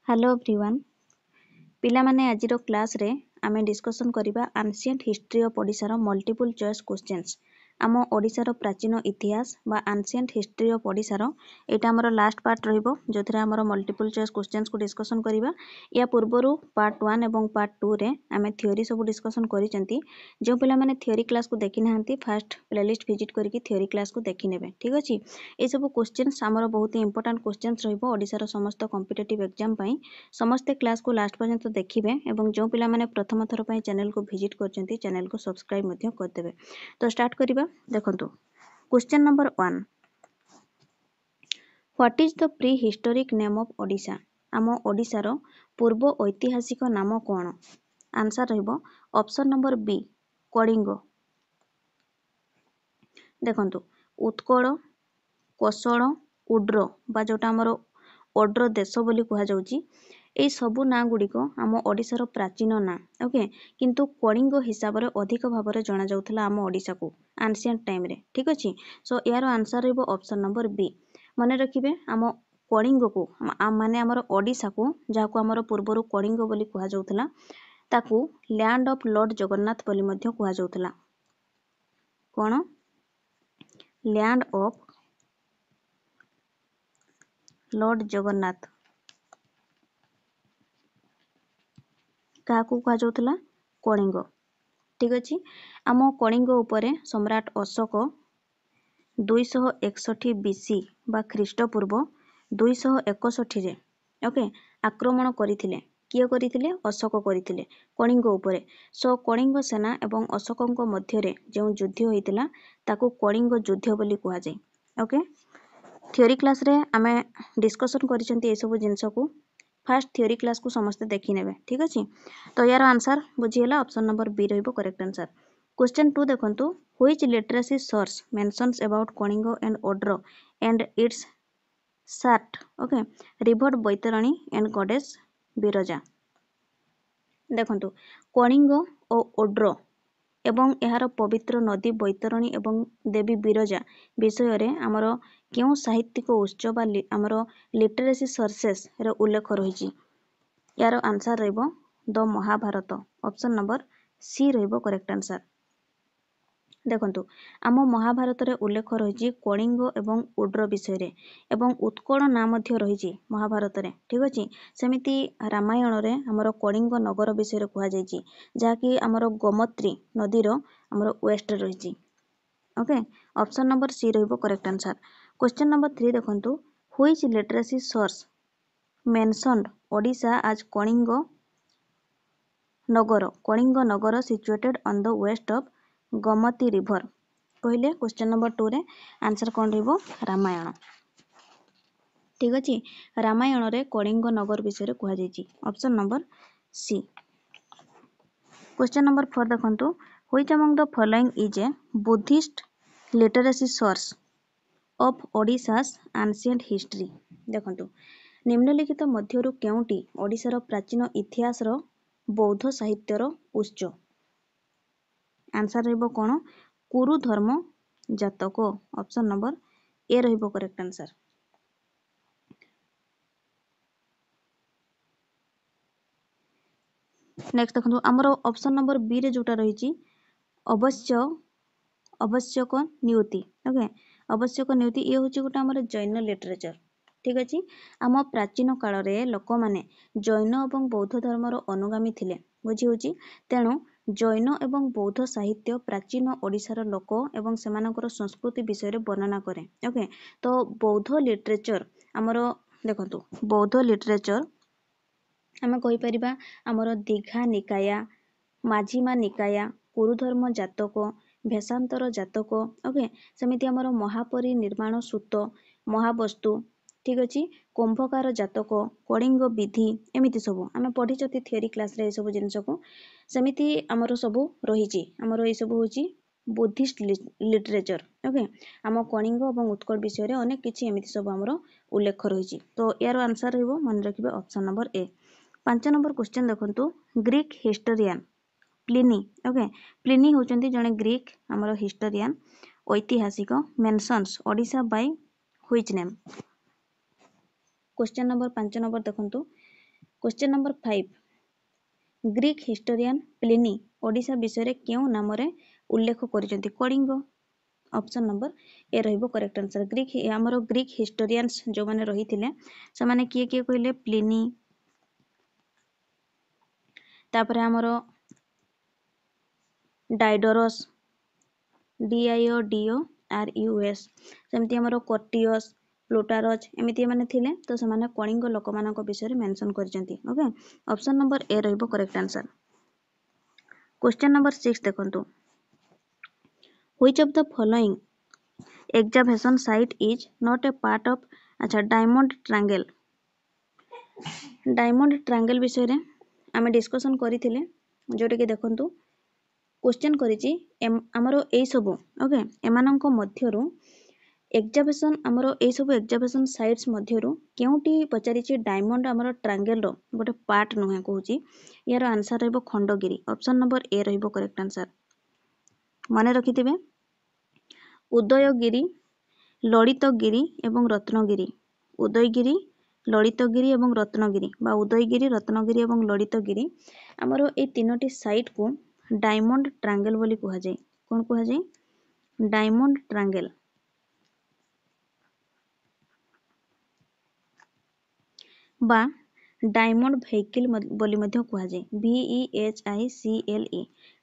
Hello everyone पिलामाने आजिरो class रे आमे डिस्कशन करिबा एंशिएंट हिस्ट्री ऑफ ओडिसा रो मल्टीपल चॉइस क्वेश्चंस आम ओडिसा रो प्राचीन इतिहास बा एंशिएंट हिस्ट्री ऑफ ओडिसा रो एटा हमरो लास्ट पार्ट रहिबो जोथरे हमरो मल्टीपल चॉइस क्वेश्चंस को डिस्कशन करिबा या पूर्वरु पार्ट 1 एवं पार्ट 2 रे आमे थ्योरी सब डिस्कशन करिसेंती जो पिला माने थ्योरी क्लास को देखि नाहंती फर्स्ट प्लेलिस्ट विजिट करके थ्योरी क्लास को देखि नेबे ठीक अछि ए सब क्वेश्चंस हमरो बहुत इंपोर्टेंट क्वेश्चंस रहिबो ओडिसा रो समस्त कॉम्पिटिटिव एग्जाम पई समस्ते क्लास को लास्ट पर्यंत देखिबे एवं जो पिला माने प्रथम थर पई चैनल को विजिट करचंती चैनल को सब्सक्राइब मध्य कर देबे तो स्टार्ट करिबा देखंतु question number 1 what is the prehistoric name of Odisha आम ओडिसा रो पूर्व ऐतिहासिक नाम कोन आंसर रहइबो ऑप्शन नंबर बी कलिंग देखंतु उत्कल कोशल उड्र बा जोटा हमरो ओड्र देश बोली कहा जाउची ए सबु ना गुडी को आम ओडिसा रो प्राचीन ना ओके किंतु कलिंग हिसाब रे अधिक भाव रे जाना जाउथला आम ओडिसा को एंशिएंट टाइम रे ठीक अछि सो यार आंसर रहइबो ऑप्शन नंबर बी मने रखिबे आम कलिंग को माने हमर ओडिसा को जाको हमर पूर्वरु कलिंग बोली कहा जाउथला ताकू लैंड ऑफ लॉर्ड जगन्नाथ बोली मध्य कहा जाउथला कोन लैंड ऑफ लॉर्ड जगन्नाथ काकू कहा जाउथला कलिंग ठीक अछि आम कलिंग उपरे सम्राट अशोक 261 बीसी बा ख्रीष्टपूर्व 261 रे ओके आक्रमण करिथिले किए करिथिले अशोक करिथिले कलिंग उपरे सो कलिंग सेना एवं अशोकଙ୍କ ମଧ୍ୟରେ जो युद्ध होइतिला ताकू कलिंग युद्ध बोली कहा जाय ओके थ्योरी क्लास रे आमे डिस्कशन करिसंती ए सब जिंस को फर्स्ट थ्योरी क्लास को समस्त देखि नेबे ठीक अछि तो यार आंसर बुझियला ऑप्शन नंबर बी रहइबो करेक्ट आंसर क्वेश्चन 2 देखंतु which literacy source mentions about Kalinga and Odra and it's sort okay river Baitarani and goddess Biraja देखंतु कलिंग ओ ओड्र एवं एहार पवित्र नदी बैतरणी एवं देवी बिरजा विषय रे हमरो केउ साहित्यिक उत्स बा हमरो लिटरेसी सोर्सेस रे उल्लेख रहिछि यार आंसर रहइबो the Mahabharata option number C रहइबो करेक्ट आंसर देखंतु आम महाभारत रे उल्लेख रहिछि कलिंग एवं ओड्र विषय रे एवं उत्कल ना मध्य रहिछि महाभारत रे ठीक अछि सेमिति रामायण रे हमरो कलिंग नगर विषय रे कहा जायछि जाकि हमरो गोमत्री नदी रो हमरो वेस्ट रहिछि ओके ऑप्शन नंबर सी रहइबो करेक्ट आंसर क्वेश्चन नंबर 3 देखंतु which literacy source mentioned Odisha आज Kalinga Nagar situated on the west of Gomati river कहले क्वेश्चन नंबर 2 रे आंसर कोन रहइबो रामायण ठीक अछि रामायण रे कलिंग नगर विषय रे कहा जायछि option number C question number 4 देखंतु which among the following is a Buddhist literacy source of Odisha's ancient history देखंतु निम्नलिखित मध्यरु केउटी ओडिसा रो प्राचीन इतिहास रो बौद्ध साहित्य रो उत्स answer रहइबो cone Kuru Dharma Jataka option number A रहइबो करेक्ट आंसर नेक्स्ट देखंतु हमरो ऑप्शन नंबर बी रे जोटा रहिछि आवश्यक नियुति ओके आवश्यक नियुति ये होछि गोटा हमर जैन लिटरेचर ठीक अछि आम प्राचीन काल रे लोक माने जैन एवं बौद्ध धर्म रो अनुगामी थिले बुझी होछि तेनु जैन एवं बौद्ध साहित्य प्राचीन ओडिसा रो लोक एवं सेमानकर संस्कृति विषय रे वर्णना करे ओके तो बौद्ध लिटरेचर हमरो देखंतु बौद्ध लिटरेचर आमे कहि परिबा हमरो दीघा निकाया माझीमा निकाया कुरुधर्म जातक भेषांतर जातक ओके सेमिति हमरो महापरि निर्माण सूत महावस्तु ठीक अछि कुंभकार जातक कलिंग विधि एमिति सब आमे पढिचती थ्योरी क्लास रे ए सब जिंस को सेमिति हमरो सब रहिछि हमरो ए सब होछि बुद्धिस्ट लिटरेचर ओके आम कलिंग एवं उत्कल विषय रे अनेक किछि एमिति सब हमरो उल्लेख रहिछि तो यार आंसर रहइबो मन रखिबे option number A 5 number question देखंतु Greek historian Pliny okay Pliny होचंती जने ग्रीक हमरो हिस्टोरियन ऐतिहासिक mentions Odisha by which name question number 5 number देखंतु question number 5 Greek historian Pliny Odisha विषय केउ नाम उल्लेख कर कलिंग ऑप्शन नंबर ए रहिबो करेक्ट आंसर ग्रीक हिस्टोरियंस जो माने रहिथिले से माने किए किए कहले प्लिनी तापरे हमरो डाइडोरस DIODORUS सेमती हमरो कोर्टियस प्लूटारच एमिति माने थिले तो से माने कलिंग लोक मानक विषय मेंशन करजंती ओके ऑप्शन नंबर ए रहिबो करेक्ट आंसर क्वेश्चन नंबर 6 देखंतु which of the following excavation site is not a part of अच्छा डायमंड ट्रायंगल विषय रे आमे डिस्कशन करिथिले जोटे कि देखंतु क्वेश्चन करिछि हमरो एई सब ओके एमानंको मध्यरु एक्सकवेशन हमरो एई सब एक्सकवेशन साइट्स मध्यरु केउटी पचारिछि डायमंड हमरो ट्रायंगल रो गोटे पार्ट नहे कहूछि यार आंसर रहबो खंडगिरी ऑप्शन नंबर ए रहबो करेक्ट आंसर माने रखिथिबे उदयगिरी ललितगिरी एवं रत्नगिरी उदयगिरी ललितगिरी एवं रत्नगिरी बा उदयगिरी रत्नगिरी एवं ललितगिरी हमरो ए तीनोटी साइट को डायमंड ट्रायंगल बोली कहा जाय कोन कहा जाय डायमंड ट्रायंगल बा डायमंड भेहिकल बोली मध्य कहा जाय VEHICLE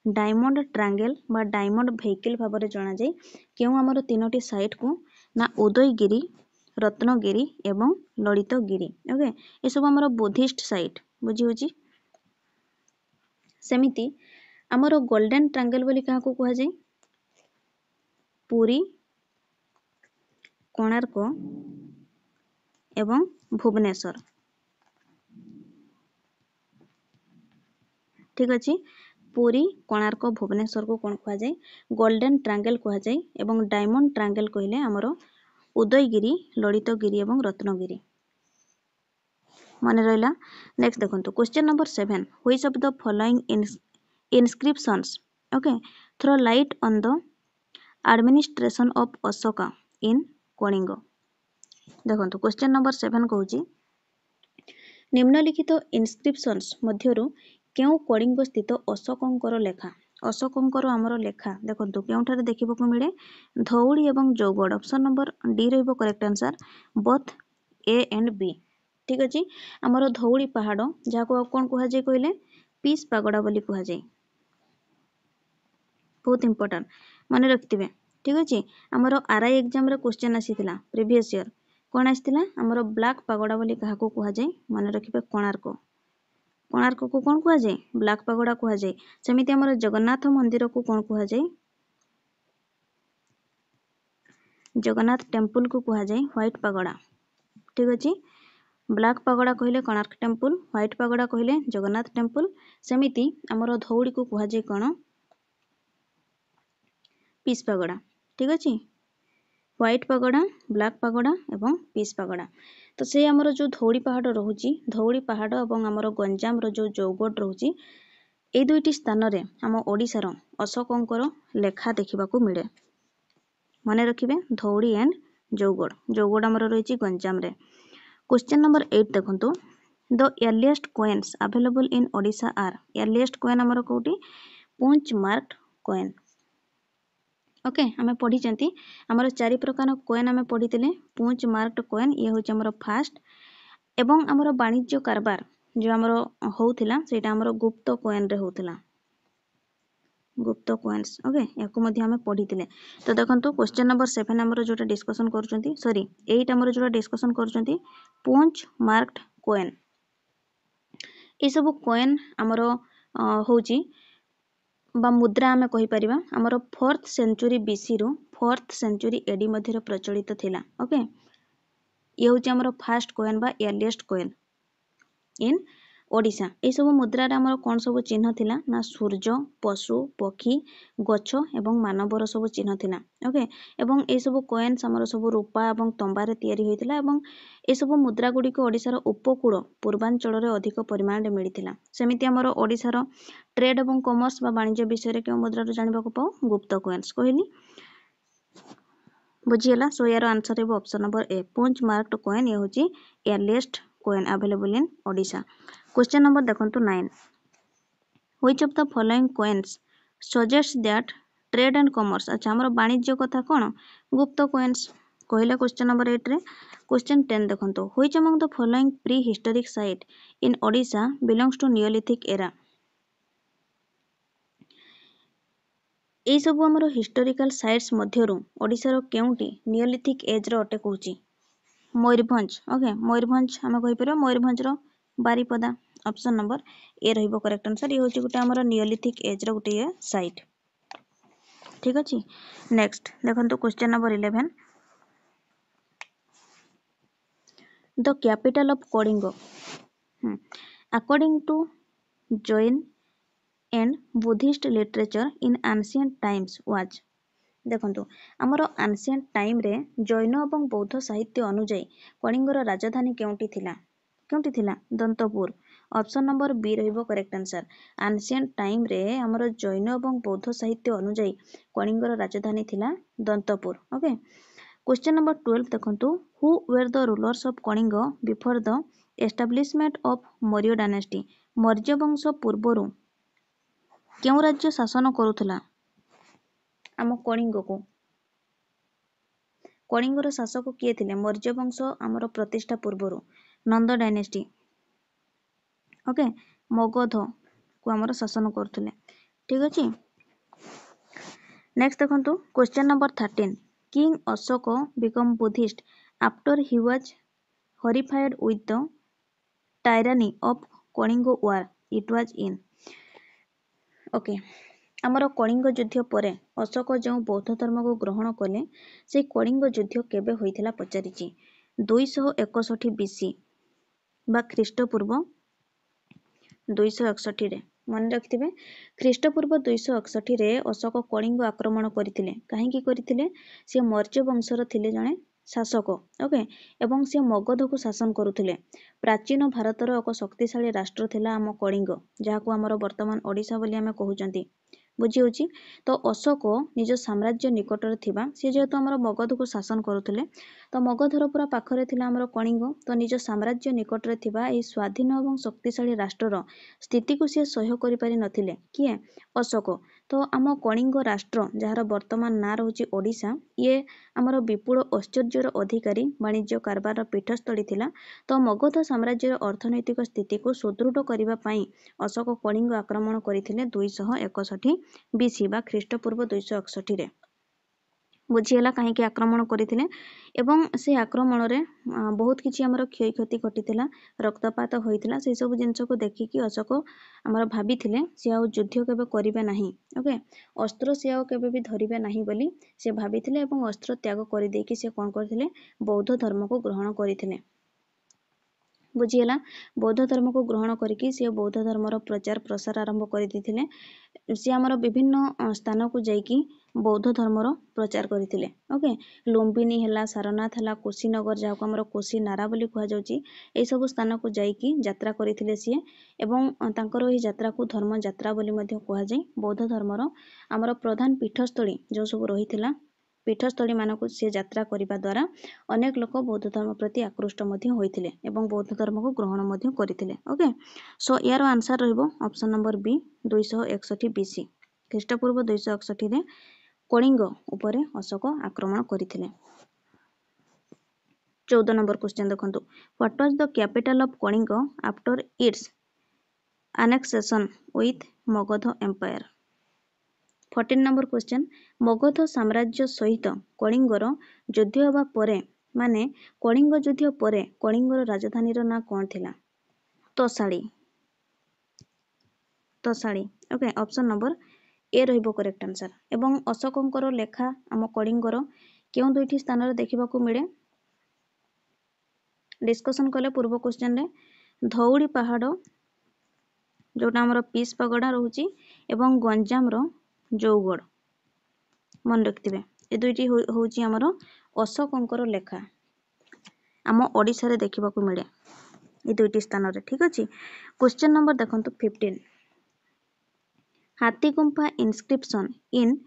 डायमंड ट्रायंगल बा डायमंड भेहिकल भाबरे जणा जाय केउ हमरो तीनोटी साइट को ना उदयगिरी रत्नगिरी एवं ललितगिरी ओके ए सब हमरो बुद्धिस्ट साइट बुझी होची सेमिति हमरो गोल्डन ट्रायंगल बोली कहा को कहा जाय पुरी कोणार्क एवं भुवनेश्वर ठीक अछि पुरी कोणार्क भुवनेश्वर को कोन कहा जाय गोल्डन ट्रायंगल कहा जाय एवं डायमंड ट्रायंगल कहले हमरो उदयगिरी ललितगिरी एवं रत्नगिरी माने रहला नेक्स्ट देखंतु question number 7 which of the following inscriptions okay throw light on the administration of Ashoka in Kalinga देखंतु क्वेश्चन नंबर 7 कहूची निम्नलिखित इनस्क्रिप्शंस मध्यरु केउ कलिंग स्थित अशोकंकर लेखा अशोकंकर हमरो लेखा देखंतु केउठारे देखिबो को मिले धौली एवं जौगड़ ऑप्शन नंबर डी रहइबो correct answer both A and B ठीक अछि हमरो धौली पहाड़ जाको कोन कहा जाय कहले पीस पागोड़ा बोली कहा जाय बहुत इंपोर्टेंट माने रखिथिबे ठीक अछि हमरो आरआई एग्जाम रे क्वेश्चन आसीथिला प्रीवियस ईयर कोन आसीथिला हमरो ब्लैक पागोड़ा बोली कहा को कहा जाय माने रखिबे कोणार्क कोणार्क को कोन कहा जाय ब्लैक पागोड़ा कहा जाय सेमिति हमरो जगन्नाथ मंदिर को कोन कहा जाय जगन्नाथ टेम्पल को कहा जाय व्हाइट पागोड़ा ठीक अछि ब्लैक पागोड़ा कहले कोणार्क टेम्पल व्हाइट पागोड़ा कहले जगन्नाथ टेम्पल सेमिति हमरो धौली को कहा जाय कोन पीस पागोड़ा ठीक अछि व्हाइट पागोड़ा ब्लैक पागोड़ा एवं पीस पागोड़ा तो से हमरो जो धौली पहाड़ रहउची धौली पहाड़ एवं हमरो गंजाम रो जो जौगड़ रहउची ए दुईटी स्थान रे हम ओडिसा रो अशोकंकर लेखा देखिबा को मिले माने रखिबे धौली एंड जौगड़ जौगड़ हमरो रहिची गंजाम रे क्वेश्चन नंबर 8 देखंतु the earliest coins available in Odisha are earliest coin हमरो कोठी पंच मार्क्ड कॉइन ओके हमें पढ़ी चंती हमरो चारि प्रकार कॉइन हमें पढ़ीतिले पंच मार्क्ड कॉइन ये होची हमरो फास्ट एवं हमरो वाणिज्य कारबार जो हमरो होउथिला सेटा हमरो गुप्त कॉइन रे होउथिला गुप्त कॉइन्स ओके याको मध्ये हमें पढ़ीतिले तो देखंतु क्वेश्चन नंबर 7 हमरो जोटा डिस्कशन करचंती सॉरी 8 हमरो जोटा डिस्कशन करचंती पंच मार्क्ड कॉइन ए सब कॉइन हमरो होउची बा मुद्रा हमें कहि परिबा हमरो 4th सेंचुरी बीसी रो 4th सेंचुरी एडी मध्ये प्रचलित थिला ओके ये होची हमरो फास्ट कॉइन बा अर्लीस्ट कॉइन इन ओडिशा ए सब मुद्रा रे हमरो कोन सब चिन्ह थिला ना सूर्य पशु पक्षी गछ एवं मानवर सब चिन्ह थिला ओके एवं ए सब कॉइन्स हमरो सब रूपा एवं तंबा रे तयारी होइतिला एवं ए सब मुद्रा गुडी को ओडिसा रो उपकूल पूर्वांचल रे अधिक परिमाण रे मिलितिला सेमिति हमरो ओडिसा रो ट्रेड एवं कॉमर्स बा वाणिज्य विषय रे के मुद्रा रो जानिबा को पाओ गुप्त कॉइन्स कहली बुझियला सो यार आंसर है option number A punch marked coin ये होची earliest coin available in Odisha. Question number देखंतु 9. Which of the following coins suggests that trade and commerce? अच्छा हमर वाणिज्य कथा कोन गुप्त coins कहला क्वेश्चन नंबर 8 रे. क्वेश्चन 10 देखंतु. Which among the following prehistoric site in Odisha belongs to Neolithic era? एई सब हमर हिस्टोरिकल साइट्स मध्यरु ओडिसा रो केउंटी नियोलिथिक एज रो अटे कहूची मयूरभंज. ओके मयूरभंज हम कहि परबो मयूरभंज रो बारीपदा. ऑप्शन नंबर ए रहिबो करेक्ट आंसर. ये होची गुटे हमर नियोलिथिक एज रो गुटे ये साइट. ठीक अछि. नेक्स्ट देखंतु question number 11. The capital of Kalinga according to Jain and Buddhist literature in ancient times was. देखंतु हमर एंशिएंट टाइम रे जैन एवं बौद्ध साहित्य अनुଯାयी कलिंगर राजधानी केउंटी थिला दंतपुर. ऑप्शन नंबर बी रहिबो करेक्ट आंसर. एंशिएंट टाइम रे हमर जैन एवं बौद्ध साहित्य अनुଯାयी कलिंगर राजधानी थिला दंतपुर. ओके क्वेश्चन नंबर 12 देखंतु. Who were the rulers of Kalinga before the establishment of Maurya dynasty. Maurya वंश पूर्वरु केउ राज्य शासन करुथला आम कलिंग को. कलिंगर शासक किए थिले मौर्य वंश आमर प्रतिष्ठा पूर्वरु नंद डायनेस्टी. ओके मगध को आमर शासन करथुले. ठीक अछि. नेक्स्ट देखंतु question number 13. King Ashoka become Buddhist after he was horrified with the tyranny of Kalinga war. It was in. Okay आमर कलिंग युद्ध परे अशोक जो बौद्ध धर्म को ग्रहण कले से कलिंग युद्ध केबे होइथिला पचारिछि. 261 बीसी बा ख्रीष्टपूर्व 261 रे. मन रखिथिबे ख्रीष्टपूर्व 261 रे अशोक कलिंग आक्रमण करथिले. काहेकि करथिले से मौर्य वंशर थिले जणे शासक. ओके एवं से मगध को शासन करुथिले. प्राचीन भारतर एक शक्तिशाली राष्ट्र थिला आम कलिंग जहाको हमर वर्तमान ओडिसा बोली आमे कहउचंती. बुझी होची. तो अशोक निज साम्राज्य निकटरे थिबा से जेहेतु हमर मगध को शासन करुथिले तो मगधर पूरा पाखरे थिला हमर कलिंग. तो निज साम्राज्य निकटरे थिबा एई स्वाधीन एवं शक्तिशाली राष्ट्रर स्थिति को से सह्य करि पारि नथिले. किए अशोक. तो आम कलिंग राष्ट्र जहार वर्तमान ना रहुची ओडिसा ये हमर विपुल ऐश्वर्यर अधिकारी वाणिज्य कारबार पीठस्थली थिला. तो मगध साम्राज्यर अर्थनैतिक स्थिति को सुदृढ़ करिबा पई अशोक कलिंग आक्रमण करथिले 261 बीसी बा ख्रीष्टपूर्व 261 रे. बुझीला काहेकि आक्रमण करथिले एवं से आक्रमण रे बहुत किछि हमर क्षय क्षति घटिथिला रक्तपात होइथिला. से सब जिंस को देखिकि अशोक हमर भाबिथिले से आ युद्ध केबे करिवे नाही. ओके अस्त्र से आ केबे भी धरिवे नाही बोली से भाबिथिले एवं अस्त्र त्याग करि देकी से कोन करथिले बौद्ध धर्म को ग्रहण करथिले. बुझीला बौद्ध धर्म को ग्रहण करिकि से बौद्ध धर्मर प्रचार प्रसार आरंभ कर देथिले. से हमर विभिन्न स्थान को जाइकी बौद्ध धर्मर प्रचार करथिले. ओके लुम्बिनी हला सारनाथ हला कुशीनगर जाको हमर कुशी नारा बोली कहै जाउची ए सब स्थान को जाइकी यात्रा करथिले से एवं तांकर एही यात्रा को धर्म यात्रा बोली मध्ये कहै जाय. बौद्ध धर्मर हमर प्रधान पीठस्थली जो सब रहिथिला पीठस्थली मानक से यात्रा करिबा द्वारा अनेक लोक बौद्ध धर्म प्रति आकृष्ट मध्ये होइथिले एवं बौद्ध धर्म को ग्रहण मध्ये करिथिले. ओके सो यार आंसर रहइबो ऑप्शन नंबर बी 261 बीसी ख्रीष्टपूर्व 261 रे कलिंग उपरे अशोक आक्रमण करिथिले. 14 नंबर क्वेश्चन देखंतु. What was the capital of Kalinga after its annexation with Magadha empire. 14 number question. Magadha साम्राज्य सहित कलिंगर युद्ध हेबा परे माने कलिंग युद्ध परे कलिंगर राजधानी रो ना कोन थिला. Tosali. Okay option number A रहिबो करेक्ट आंसर. एवं अशोकंकर लेखा आम कलिंगर केउ दुईटी स्थान रे देखिबा को मिले डिस्कशन कले पूर्व क्वेश्चन रे. धौली पहाड़ जोटा हमर पीस पगड़ा रहूची एवं गंजाम रो जौगड़ मन रखिथिबे. ए दुईटी होउची हमर अशोकंकर लेखा आम ओडिसा रे देखिबा को मिले ए दुईटी स्थान रे. ठीक अछि. क्वेश्चन नंबर देखंतु 15. Hathigumpha inscription in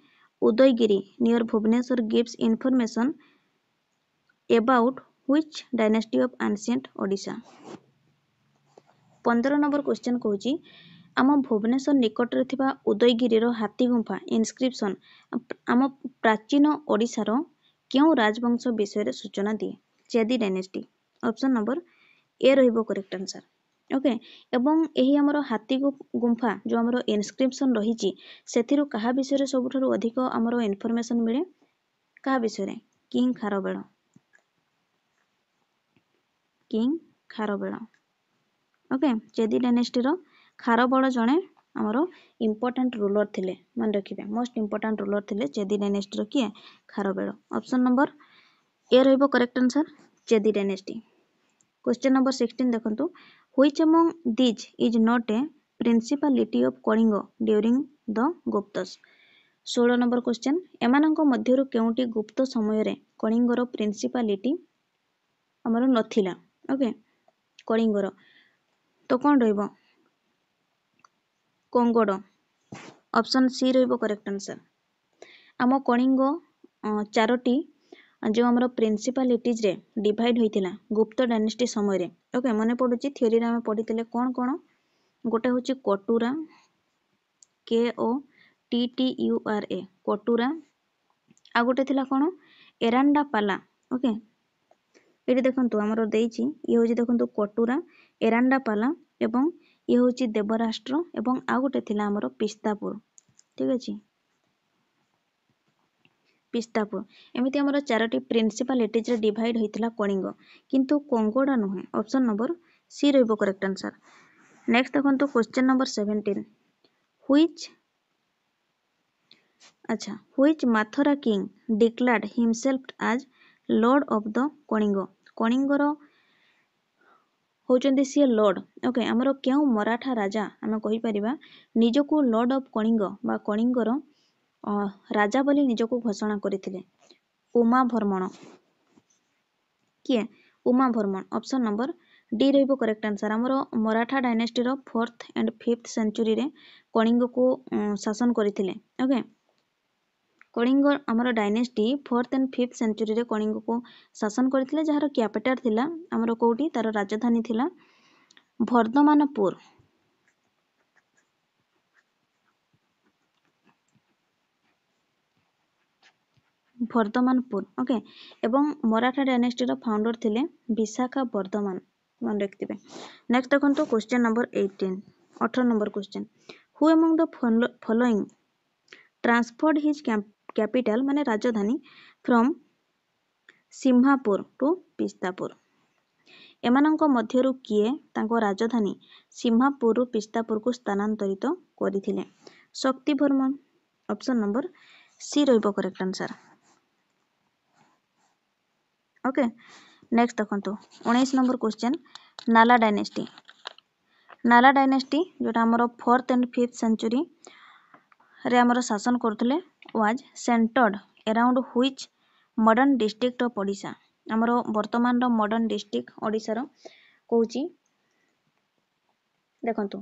Udayagiri near Bhubaneswar gives information about which dynasty of ancient Odisha. 15 number question कहूँ आम भुवनेश्वर निकटरे थिबा उदयगिरीर हाथी गुंफा इनस्क्रिप्शन आम प्राचीन ओडिशार केउ राजवंश विषय सूचना दिए चेदी डायनेस्टी ऑप्शन नंबर ए रहिबो करेक्ट आंसर ओके एवं एही हमर हाथी गुंफा जो हमर इनस्क्रिप्शन रही सेथिरु कहा विषय सबुठारु अधिक हमर इनफॉरमेशन मिले कहा विषय किंग खारबेल ओके चेदी डायनेस्टी रो खारबेल जणे हमर इंपोर्टेंट रूलर थिले मन रखिबे मोस्ट इंपोर्टेंट रूलर थिले चेदी डायनेस्टी रो किए खारबेल ऑप्शन नंबर ए रहिबो correct answer Chedi dynasty question number 16 देखंतु which among these is not a principality of Kalinga during the Guptas 16 number question एमानंक मध्यरु केउटी गुप्त समय रे कलिंगर प्रिंसिपालिटी हमर नथिला ओके कलिंगर तो कौन रहिबो कोंगोड ऑप्शन सी रहिबो करेक्ट आंसर आम कलिंग चारोटी जो हमर प्रिंसिपालिटीज रे डिवाइड होइतिला गुप्त डायनेस्टी समय रे ओके मने पडुची थ्योरी रे हम पढितले कोन कोन गोटे होची कटुरा KOTTURA कटुरा आ गोटे थिला कोन एरांडा पाला ओके एटी देखंतु हमरो देइची ये होची देखंतु कटुरा एरांडा पाला एवं ये होची देवराष्ट्र एवं आ गोटे थिला हमरो पिस्तापुर ठीक अछि पिस्तापुर एमिति हमरो चारोटी प्रिंसिपालिटीज रे डिवाइड होइतिला कलिंग किंतु कोंगोडा नुहे ऑप्शन नंबर सी रहइबो करेक्ट आंसर नेक्स्ट देखंतु question number 17 which Mathara king declared himself as lord of the Kalinga कलिंगर होचंदी सी लॉर्ड ओके हमरो केउ मराठा राजा हम कहि परिबा निजको लॉर्ड ऑफ कलिंग बा कलिंगर राजा बोली निजको घोषणा करथिले उमाभरमण किए उमाभरमण ऑप्शन नंबर डी रहिबो करेक्ट आंसर हमरो मराठा डायनेस्टी रो 4th एंड 5th सेंचुरी रे कलिंग को शासन करथिले ओके कलिंग हमरो dynasty 4th and 5th century रे कलिंग को शासन करथिले जहार कैपिटल थिला हमरो कोठी तार राजधानी थिला वर्धमानपुर ओके एवं मराठा डायनेस्टी रो फाउंडर थिले विशाखा वर्धमान मन रखिबे नेक्स्ट देखंतु question number 18 number question who among the following transferred his capital माने राजधानी फ्रॉम सिम्हापुर टू पिस्तापुर एमानंक मध्यरु किए तांको राजधानी सिम्हापुर रु पिस्तापुर को स्थानांतरित करिथिले शक्ति वर्मन ऑप्शन नंबर सी रहिबो करेक्ट आंसर ओके नेक्स्ट देखंतु 19 नंबर क्वेश्चन नाला डायनेस्टी जोटा हमरो 4th एंड 5th सेंचुरी रे हमरो शासन करथले was centred around which modern district of Odisha हमरो वर्तमान रो मॉडर्न डिस्ट्रिक्ट ओडिशा रो कहूची देखंतु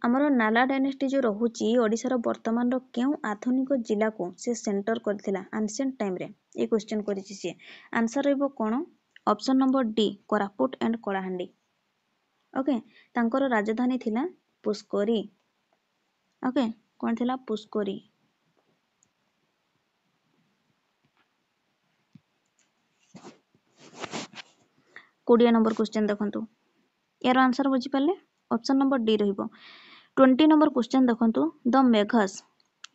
हमरो नाला डायनेस्टी जो रहुची ओडिशा रो वर्तमान रो केउ आधुनिक जिला को से सेंटर करथिला एंशिएंट टाइम रे ए क्वेश्चन करिछि से आंसर रहबो कोन option number D Koraput and Kalahandi okay तांकर राजधानी थिला पुष्करी ओके कोन थिला पुष्करी 20 नंबर क्वेश्चन देखंतु यार आंसर बुझी पाले ऑप्शन नंबर डी रहिबो 20 नंबर क्वेश्चन देखंतु the Meghas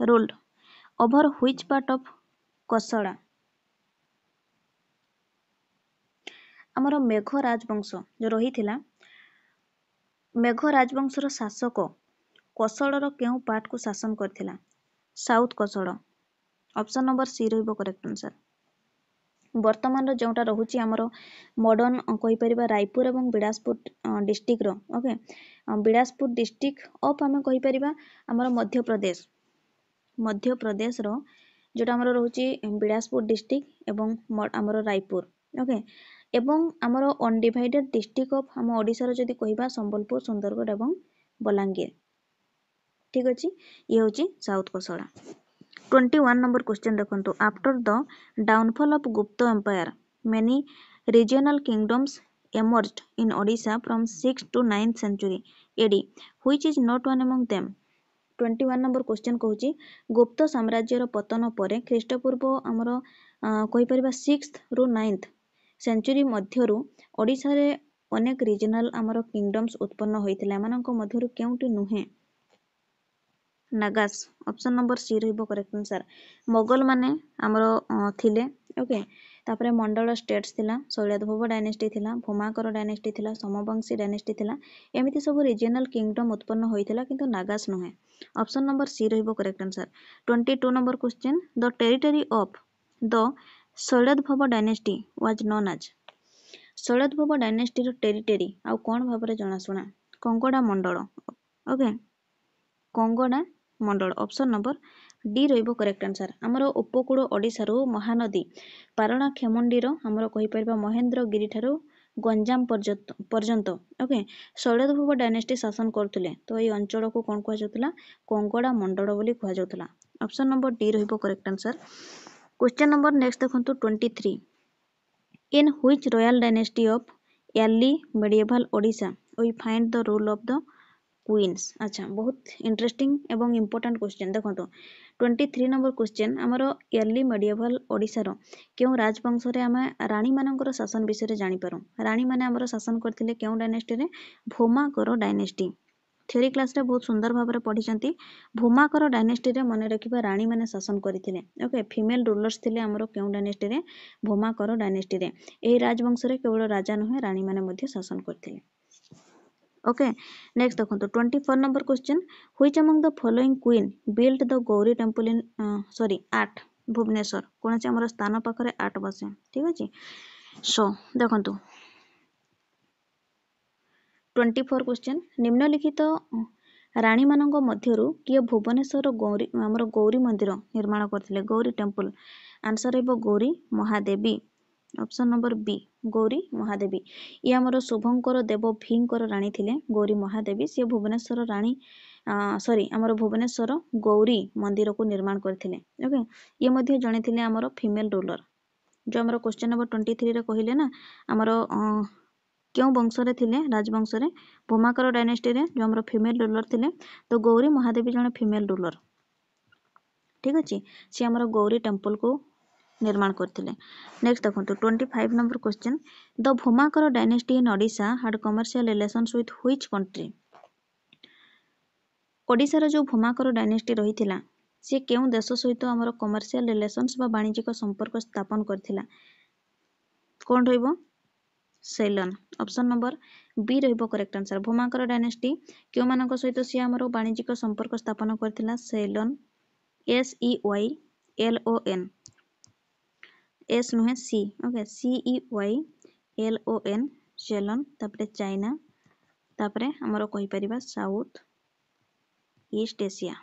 ruled over which part of Kosala हमरो मेघ राजवंश जो रही थिला मेघ राजवंश रो शासक कोसला रो केउ पार्ट को शासन करथिला साउथ कोसला ऑप्शन नंबर सी रहिबो करेक्ट आंसर वर्तमान जोटा रहुची हमरो मॉडर्न कहि परिबा रायपुर एवं बिलासपुर डिस्ट्रिक्ट रो ओके बिलासपुर डिस्ट्रिक्ट ऑफ हम कहि परिबा हमरो मध्य प्रदेश रो जोटा हमरो रहुची बिलासपुर डिस्ट्रिक्ट एवं हमरो रायपुर ओके एवं हमरो अनडिवाइडेड डिस्ट्रिक्ट ऑफ हम ओडिसा रो जदी कहिबा संबलपुर सुंदरगढ़ एवं बलांगीर ठीक अछि ये होची साउथ कोसला 21 नंबर क्वेश्चन देखंतु after the downfall of Gupta empire many regional kingdoms emerged in Odisha from 6th to 9th century AD, which is not one among them? 21 number question कहूँ गुप्त साम्राज्यर पतन पर ख्रीष्टपूर्व आमर कहीपर 6th रु 9th सेंचुरी मध्यरु ओडिशा रे अनेक regional आमर किंगडम्स उत्पन्न होइतिला एमानंक मध्यरु केउटी नुहे नागास ऑप्शन नंबर सी रहिबो करेक्ट आंसर मोगल माने आमर थिले ओके तापरे मंडल स्टेट्स थिला शैलद्भव डायनेस्टी थिला भूमाकर डायनेस्टी थिला समवंशी डायनेस्टी थिला एमिति सब रीजनल किंगडम उत्पन्न होइतिला किंतु नागास नुहे ऑप्शन नंबर सी रहिबो correct answer 22 number question the territory of the Shailodbhava dynasty was known as Shailodbhava dynasty रो टेरिटरी आ कोन भाबरे जणासुना Kongoda Mandala okay Kongoda Mandala option number D रहिबो करेक्ट आंसर हमर उपकूल ओडिसा रो महानदी पारणा खेमुंडीर हमर कहि परबा महेंद्रगिरी ठारो गंजाम पर्यंत ओके शैलद्भव डायनेस्टी शासन करथुले तो এই अंचल को कोन कुआ जाउतला कंगोडा मंडल बोली कुआ जाउतला ऑप्शन नंबर डी रहिबो correct answer question number next देखंतु 23 in which royal dynasty of early medieval Odisha we find the rule of the queens अच्छा बहुत इंटरेस्टिंग एवं इंपोर्टेंट क्वेश्चन देखो 23 नंबर क्वेश्चन आमर अर्ली मेडिएवल ओडिशार क्यों राजवंश रे आम रानी मानकर शासन विषय जानी पारू रानी माने आमर शासन करथिले क्यों डायनेस्टी रे भूमाकर डायनेस्टी थ्योरी क्लास रे बहुत सुंदर भाबरे पढिचंती भूमाकर डायनेस्टी रे मने रखिबा रानी माने शासन करथिले ओके फीमेल रूलर्स थिले आमर क्यों डायनेस्टी रे भूमाकर डायनेस्टी रे एही राजवंश रे केवल राजा नहे रानी माने मध्ये शासन करथिले ओके नेक्स्ट देखो 24 number question which among the following queen build the Gauri temple in sorry 8 Bhubaneswar कौन से हमर स्थान पाखरे 8 बसे ठीक अछि सो देखो 24 क्वेश्चन निम्नलिखित रानी मानंग मध्यरु किए भुवनेश्वर गौरी हमर गौरी मंदिर निर्माण करथिले गौरी टेम्पल आंसर हेबो Gauri Mahadevi option number B Gauri Mahadevi ये आमर शुभंकर देव भींकर रानी थिले गौरी महादेवी सी भुवनेश्वर रानी सॉरी आमर भुवनेश्वर गौरी मंदिर को निर्माण करथिले ओके ये मध्ये जणे थिले आमर फीमेल रूलर जो आमर क्वेश्चन नंबर 23 रे कहिले ना आमर क्यों वंश रे थिले राजवंश रे भूमाकर डायनेस्टी रे जो आमर फीमेल रूलर थिले तो गौरी महादेवी जणे फीमेल रूलर ठीक अछि सी आमर गौरी टेम्पल को निर्माण करथिले नेक्स्ट देखंतु 25 number question the Bhaumakara dynasty in Odisha had commercial relations with which country Odisha रो जो भूमाकर डायनेस्टी रहिथिला से केउ देश सहित हमर कमर्शियल रिलेशंस बा वाणिज्यिक संपर्क स्थापन करथिला कोन रहइबो सेलन ऑप्शन नंबर बी रहिबो करेक्ट आंसर भूमाकर डायनेस्टी केउ मानक सहित से हमर वाणिज्यिक संपर्क स्थापन करथिला सेलन SEYLON एस नुहे सी ओके CEYLON सेलन तापरे चाइना तापरे हमरो कहि परिबा साउथ ईस्ट एशिया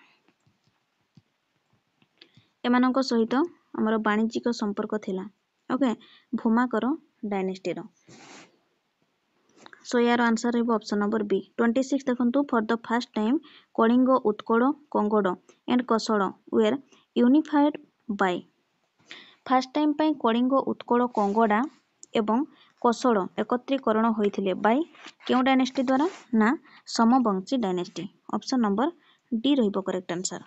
एमानक सहित हमरो वाणिज्यिक संपर्क थिला ओके भूमाकर डायनेस्टी रो सो यार आंसर है ऑप्शन नंबर बी 26 देखंतु for the first time Kalinga Utkal Kongoda and Kosala were unified by first time पाई कलिंग उत्कल कंगोडा एवं कोसल एकत्रीकरण होइथिले बाय केउ डायनेस्टी द्वारा ना Somavamshi dynasty option number D रहिबो करेक्ट आंसर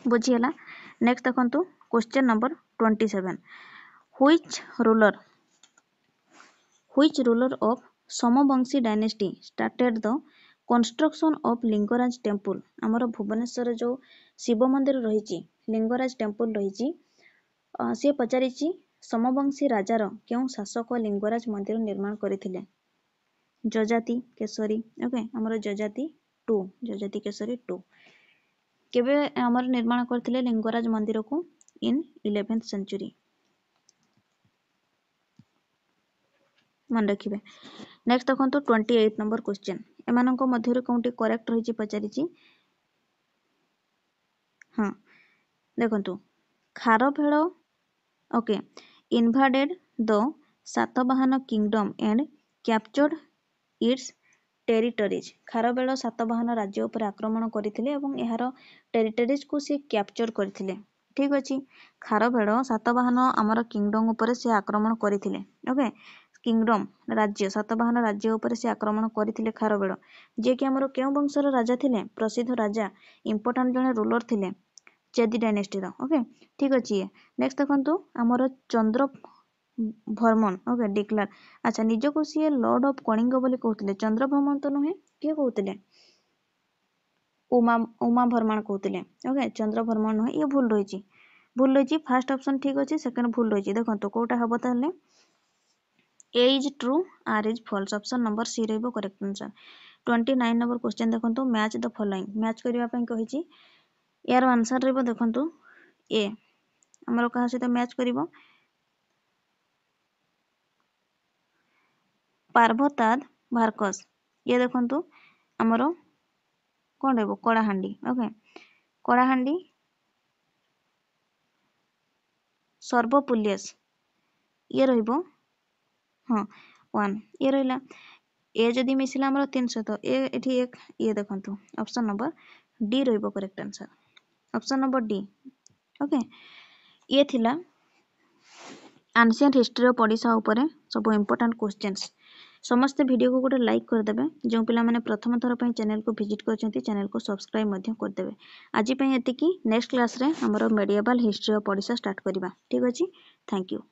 बुझियला नेक्स्ट देखंतु question number 27 which ruler of Somavamshi dynasty started the construction of Lingaraja temple आमर भुवनेश्वर जो शिव मंदिर रही लिंगराज टेम्पल रही सी पचारि समवंशी राजार क्यों शासक लिंगराज मंदिर निर्माण करथिले जजाति केसरी ओके आमर जजाति केसरी 2 केबे आमर निर्माण करथिले लिंगराज मंदिर को इन 11th सेंचुरी मन रखिबे नेक्स्ट देखंतु 28 नंबर क्वेश्चन एमानंको मध्यरु कोंटी करेक्ट रहिछि पचारिछि हां देखंतु Kharavela okay invaded the Satavahana kingdom and captured its territories Kharavela Satavahana राज्य उपर आक्रमण करथिले एवं एहार टेरिटरीज को से कैप्चर करथिले ठीक अच्छे खारवेड़ सातवाहन आमर किंगडम उपर से आक्रमण करथिले ओके किंगडम राज्य सातवाहन राज्य उपर से आक्रमण करथिले खारवेड़ जे कि आमर केउ वंशर राजा थिले प्रसिद्ध राजा इंपोर्टाट जने रूलर थिले चेदी डायनेस्टी ओके ठीक अच्छे नेक्स्ट देखंतु आमर चंद्र भर्मन ओके डिक्लार अच्छा निजको सी लॉर्ड ऑफ कलिंग बोली कहते चंद्र भ्रमण तो नुहे किए कहते उमा भर्मण कहते ओके चंद्र भ्रमण नुहे ये भूल रही फास्ट ऑप्शन ठीक अच्छे सेकंड भूल रही देखो कौटा हम ताहले A is true R is false option number C रहिबो करेक्ट आंसर 29 नंबर क्वेश्चन देखो मैच द फॉलोइंग मैच करने कही यार आंसर रहिबो देखो ए आमर क्या सहित मैच करिवो पार्वताद भारकस ये देखो आमर कौन रहिबो कलाहांडी ओके कलाहांडी सर्वपुलियस ये रहिबो हाँ 1 ये रहिला ए जदि मिसिला आमर 300 तो ए एठी एक ये देखंतु ऑप्शन नंबर डी रहिबो correct answer option number D okay ये थिला एंशिएंट हिस्ट्री ऑफ ओडिशा उपरे सब इंपोर्टेंट क्वेश्चंस समस्त वीडियो को गोटे लाइक करदेवे जो पिला माने प्रथम थर पर चैनल को विजिट करछंती चैनल को सब्सक्राइब मध्य करदेवे आज पई एतिकी नेक्स्ट क्लास रे हमरो medieval history of Odisha start करिबा ठीक अछि थैंक यू।